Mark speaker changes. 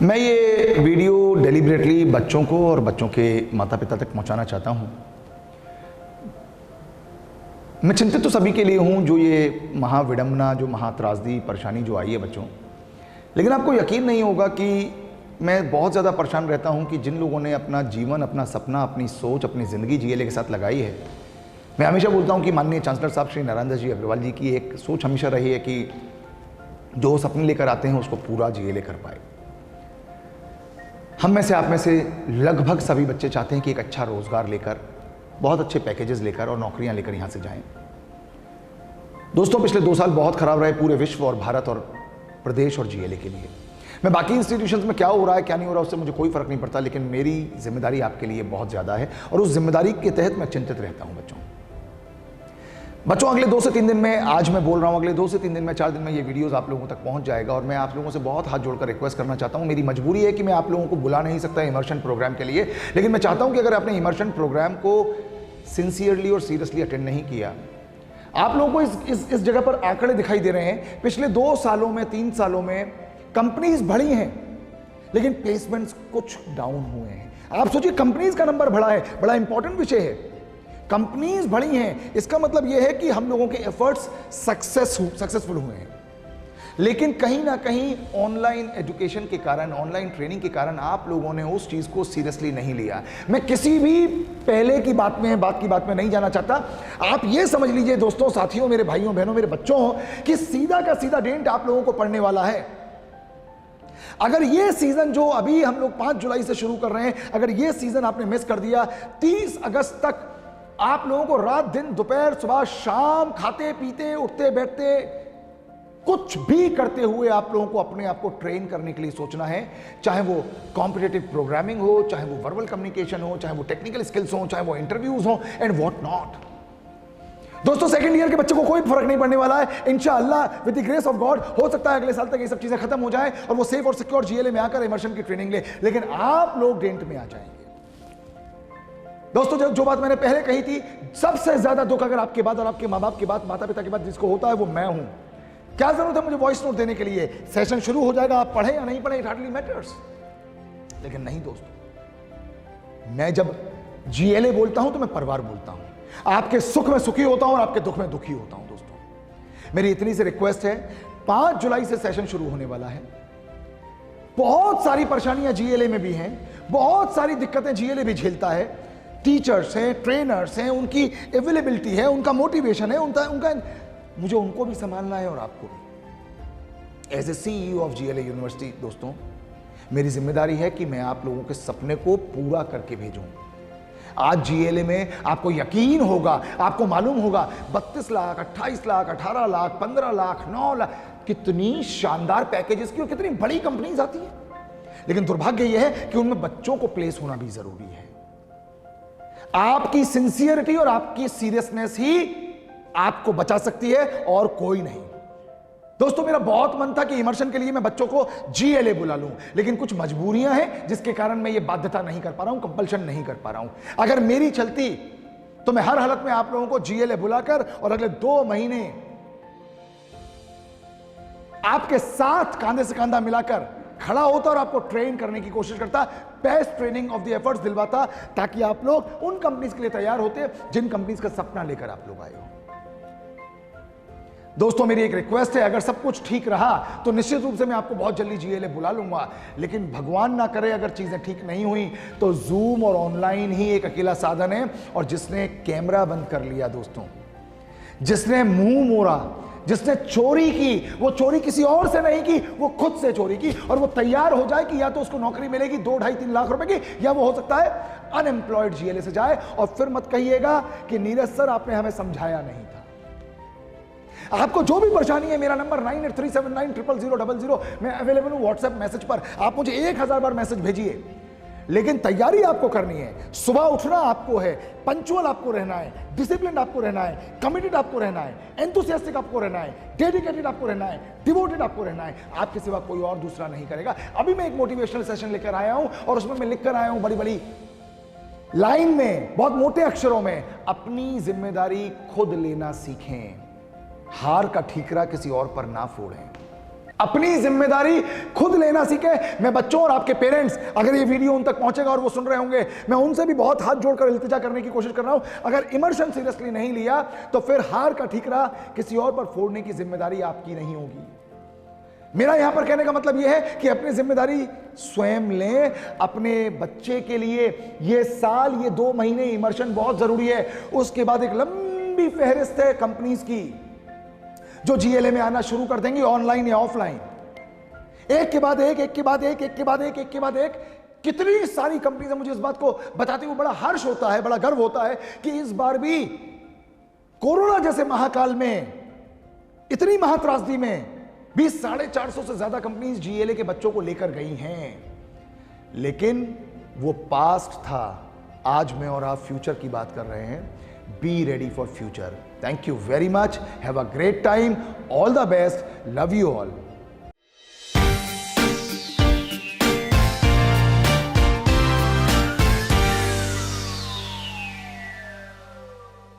Speaker 1: मैं ये video deliberately बच्चों को और बच्चों के माता पिता तक पहुंचाना चाहता हूं। मैं चिंतित तो सभी के लिए हूं जो ये महाविडंबना, जो महात्रासदी परेशानी जो आई है बच्चों, लेकिन आपको यकीन नहीं होगा कि मैं बहुत ज़्यादा परेशान रहता हूं कि जिन लोगों ने अपना जीवन, अपना सपना, अपनी सोच, अपनी ज़िंदगी जीएलए के साथ लगाई है। मैं हमेशा बोलता हूं कि माननीय चांसलर साहब श्री नारायण जी अग्रवाल जी की एक सोच हमेशा रही है कि जो सपने लेकर आते हैं उसको पूरा जीएलए कर पाए। हम में से, आप में से लगभग सभी बच्चे चाहते हैं कि एक अच्छा रोजगार लेकर, बहुत अच्छे पैकेजेस लेकर और नौकरियां लेकर यहां से जाएं। दोस्तों, पिछले 2 साल बहुत खराब रहे पूरे विश्व और भारत और प्रदेश और जीएलए के लिए। मैं बाकी इंस्टीट्यूशंस में क्या हो रहा है क्या नहीं हो रहा उससे मुझे कोई फर्क नहीं पड़ता, लेकिन मेरी जिम्मेदारी आपके लिए बहुत ज्यादा है और उस जिम्मेदारी के तहत मैं चिंतित रहता हूं। बच्चों अगले 2 से 3 दिन में, आज मैं बोल रहा हूं, अगले 2 से 3 दिन में, 4 दिन में ये वीडियोस आप लोगों तक पहुंच जाएगा और मैं आप लोगों से बहुत हाथ जोड़कर रिक्वेस्ट करना चाहता हूं। मेरी मजबूरी है कि मैं आप लोगों को बुला नहीं सकता इमर्शन प्रोग्राम के लिए, लेकिन मैं चाहता हूं कि अगर आपने इमर्शन प्रोग्राम को सिंसियरली और सीरियसली अटेंड नहीं किया, आप लोगों को इस जगह पर आंकड़े दिखाई दे रहे हैं। पिछले 2 सालों में, 3 सालों में कंपनीज बढ़ी हैं, लेकिन प्लेसमेंट्स कुछ डाउन हुए हैं। आप सोचिए, कंपनीज का नंबर बढ़ा है, बड़ा इंपॉर्टेंट विषय है। कंपनीज बढ़ी हैं, इसका मतलब यह है कि हम लोगों के एफर्ट्स सक्सेसफुल हुए हैं। लेकिन कहीं ना कहीं ऑनलाइन एजुकेशन के कारण, ऑनलाइन ट्रेनिंग के कारण आप लोगों ने उस चीज को सीरियसली नहीं लिया। मैं किसी भी पहले की बात में नहीं जाना चाहता। आप ये समझ लीजिए दोस्तों, साथियों, मेरे भाइयों बहनों, मेरे बच्चों, कि सीधा का सीधा डेंट आप लोगों को पड़ने वाला है। अगर ये सीजन जो अभी हम लोग 5 जुलाई से शुरू कर रहे हैं, अगर ये सीजन आपने मिस कर दिया, 30 अगस्त तक आप लोगों को रात दिन, दोपहर, सुबह, शाम, खाते पीते, उठते बैठते, कुछ भी करते हुए आप लोगों को अपने आप को ट्रेन करने के लिए सोचना है। चाहे वो कॉम्पिटिटिव प्रोग्रामिंग हो, चाहे वो वर्बल कम्युनिकेशन हो, चाहे वो टेक्निकल स्किल्स हो, चाहे वो इंटरव्यूज हो एंड व्हाट नॉट। दोस्तों, सेकंड ईयर के बच्चे को कोई फर्क नहीं पड़ने वाला है। इंशाअल्लाह with the grace of God हो सकता है अगले साल तक ये सब चीजें खत्म हो जाए और वो सेफ और सिक्योर जीएलए में आकर इमर्शन की ट्रेनिंग ले, लेकिन आप लोग डेंट में आ जाएंगे। दोस्तों, जो बात मैंने पहले कही थी, सबसे ज्यादा दुख अगर आपके बाद और आपके माँ बाप के बाद, माता पिता के बाद जिसको होता है वो मैं हूं। क्या जरूरत है मुझे वॉइस नोट देने के लिए? सेशन शुरू हो जाएगा, आप पढ़े या नहीं पढ़े, इट हार्डली मैटर्स। लेकिन नहीं दोस्तों, मैं जब जीएलए बोलता हूं तो मैं परिवार बोलता हूं। आपके सुख में सुखी होता हूं और आपके दुख में दुखी होता हूं। दोस्तों, मेरी इतनी सी रिक्वेस्ट है, 5 जुलाई से सेशन शुरू होने वाला है। बहुत सारी परेशानियां जीएलए में भी हैं, बहुत सारी दिक्कतें जीएलए भी झेलता है। टीचर्स हैं, ट्रेनर्स हैं, उनकी अवेलेबिलिटी है, उनका मोटिवेशन है, उनका मुझे उनको भी संभालना है और आपको भी। As a CEO of GLA University दोस्तों, मेरी जिम्मेदारी है कि मैं आप लोगों के सपने को पूरा करके भेजूं। आज जीएलए में आपको यकीन होगा, आपको मालूम होगा, 32 लाख, 28 लाख, 18 लाख, 15 लाख, 9 लाख, कितनी शानदार पैकेजेस की और कितनी बड़ी कंपनीज आती है। लेकिन दुर्भाग्य यह है कि उनमें बच्चों को प्लेस होना भी जरूरी है। आपकी सिंसियरिटी और आपकी सीरियसनेस ही आपको बचा सकती है और कोई नहीं। दोस्तों, मेरा बहुत मन था कि इमर्शन के लिए मैं बच्चों को जीएलए बुला लूं, लेकिन कुछ मजबूरियां हैं जिसके कारण मैं ये बाध्यता नहीं कर पा रहा हूं, कंपल्शन नहीं कर पा रहा हूं। अगर मेरी चलती तो मैं हर हालत में आप लोगों को जीएलए बुलाकर और अगले 2 महीने आपके साथ कंधे से कंधा मिलाकर खड़ा होता और आपको ट्रेन करने की कोशिश करता, best training of the efforts दिलवाता, ताकि आप लोग उन कंपनीज के लिए तैयार होते जिन कंपनीज का सपना लेकर आप लोग आए हो। दोस्तों, मेरी एक रिक्वेस्ट है, अगर सब कुछ ठीक रहा तो निश्चित रूप से मैं आपको बहुत जल्दी जीएलए बुला लूंगा। लेकिन भगवान ना करे अगर चीजें ठीक नहीं हुई तो जूम और ऑनलाइन ही एक अकेला साधन है। और जिसने कैमरा बंद कर लिया दोस्तों, जिसने मुंह मोड़ा, जिसने चोरी की, वो चोरी किसी और से नहीं की, वो खुद से चोरी की। और वो तैयार हो जाए कि या तो उसको नौकरी मिलेगी 2, 2.5, 3 लाख रुपए की, या वो हो सकता है अनएम्प्लॉयड जीएलए से जाए। और फिर मत कहिएगा कि नीरज सर आपने हमें समझाया नहीं था। आपको जो भी परेशानी है, मेरा नंबर 9837900000, मैं अवेलेबल हूं व्हाट्सएप मैसेज पर। आप मुझे 1000 बार मैसेज भेजिए, लेकिन तैयारी आपको करनी है। सुबह उठना आपको है, पंक्चुअल आपको रहना है, डिसिप्लिन आपको रहना है, कमिटेड आपको रहना है, एंथुसियास्टिक आपको रहना है, डेडिकेटेड आपको रहना है, डिवोटेड आपको रहना है। आपके सिवा कोई और दूसरा नहीं करेगा। अभी मैं एक मोटिवेशनल सेशन लेकर आया हूं और उसमें मैं लिख कर आया हूं बड़ी बड़ी लाइन में, बहुत मोटे अक्षरों में, अपनी जिम्मेदारी खुद लेना सीखें, हार का ठीकरा किसी और पर ना फोड़ें। अपनी जिम्मेदारी खुद लेना सीखे। मैं बच्चों और आपके पेरेंट्स, अगर ये वीडियो उन तक पहुंचेगा और वो सुन रहे होंगे, मैं उनसे भी बहुत हाथ जोड़कर इल्तिजा करने की कोशिश कर रहा हूं, अगर इमर्शन सीरियसली नहीं लिया तो फिर हार का ठीकरा किसी और पर फोड़ने की जिम्मेदारी आपकी नहीं होगी। मेरा यहां पर कहने का मतलब यह है कि अपनी जिम्मेदारी स्वयं लें। अपने बच्चे के लिए ये साल, ये 2 महीने इमर्शन बहुत जरूरी है। उसके बाद एक लंबी फहरिस्त है कंपनीज की जो जीएलए में आना शुरू कर देंगी, ऑनलाइन या ऑफलाइन। एक के बाद एक, एक के बाद एक, एक के बाद एक, एक के बाद एक, कितनी सारी कंपनीज है। मुझे इस बात को बताते हुए बड़ा हर्ष होता है, बड़ा गर्व होता है कि इस बार भी कोरोना जैसे महाकाल में, इतनी महात्रासदी में भी 450 से ज्यादा कंपनीज जीएलए के बच्चों को लेकर गई हैं। लेकिन वो पास्ट था, आज मैं और आप फ्यूचर की बात कर रहे हैं। Be ready for future. Thank you very much. Have a great time. All the best. Love you all.